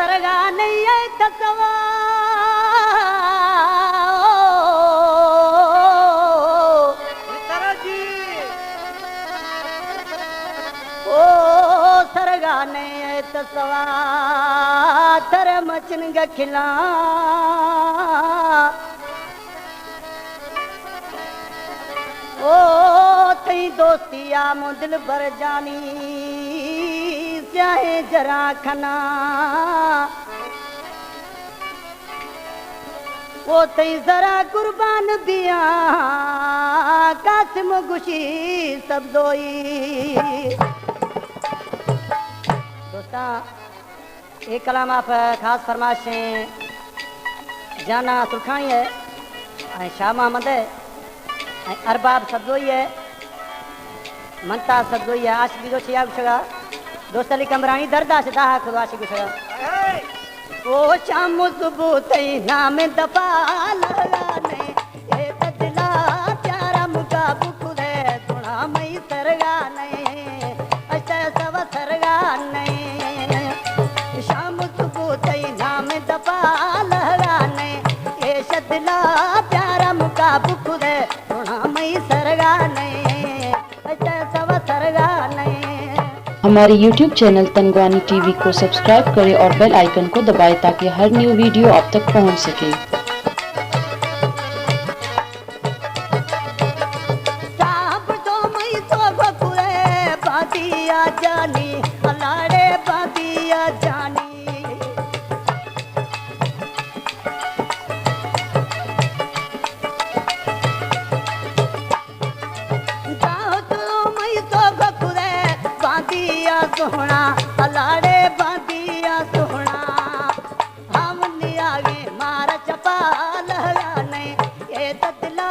सरगा नहीं है तसवा ओ सरगा नहीं है तसवा तर मचन गखिला ओ तई दोस्तिया मुदिल भर जानी चाहे जरा खना वो तई जरा कुर्बान दिया कासिम गुशी सब दोई दोस्ता एक कलाम आप खास फरमाइशें जाना सुरखानी है शाह मोहम्मद है अरबाब सदोई है मनता सदोई है आशिकी जो छिया गुशगा दोस्त अली कमरानी दर्दा से दाहा खुद आशिकी गुशगा ओ शाम सुबह तई नाम दफा लगाने ए बदला प्यारा मुका बुखुदे थोड़ा मई सरगाने अच्छा सब सरगाने शाम सुबह तई नाम दफा लगाने ए शदला प्यारा मुका बुखुदे हमारे YouTube चैनल तनगवानी टीवी को सब्सक्राइब करें और बेल आइकन को दबाएं ताकि हर न्यू वीडियो आप तक पहुंच सके। सोहना अलाड़े बांधिया सोहना हम आगे मारा चपा लगाने ये ततला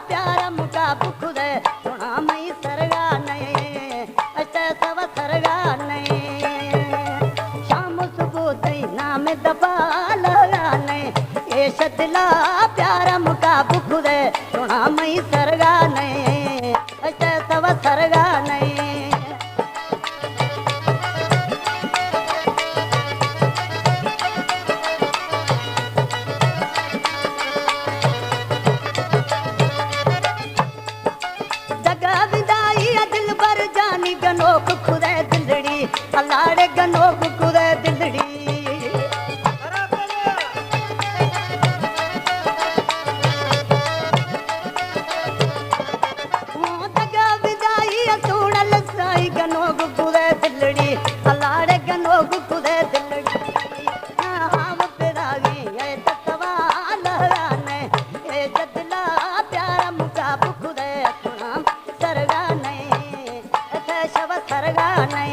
प्यारा मुका बुखुदे सोना मई सरगाने अच्छा सब सरगाने शाम सुबह तई नाम दबा लगाने ये शतला प्यारा मुका बुखुदे सोना मई सरगाने अच्छा सब सरगाने गनोक खुदे दिलड़ी अलाड़े गनोक खुदे दिलड़ी दगा विदाई सुनल साई गनोक खुदे दिलड़ी अलाड़े गनोक खुदे दिलड़ी हम पिरागी ये तकवा लहराने ये जदला प्यारा मुका खुदे तुम सरगाने शव सरगाने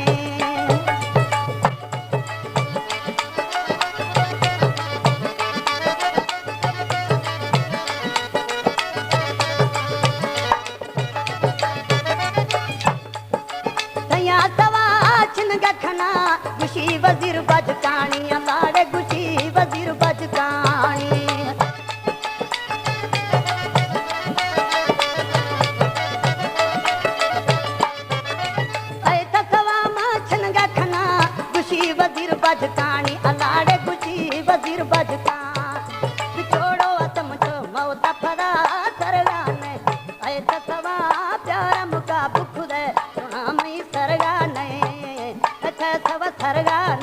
तया सवा छिन गखना गुशी वजीर बजकानी अलाड़े गुशी वजीर बजकानी वजीर बजकानी अलाड़े गुशी वजीर बजका बिछोड़ो तम तो मौत फरा सरगाने ऐ तसवा प्यारा मुका बुखुदे सुना मई सरगाने अच्छा सब सरगाने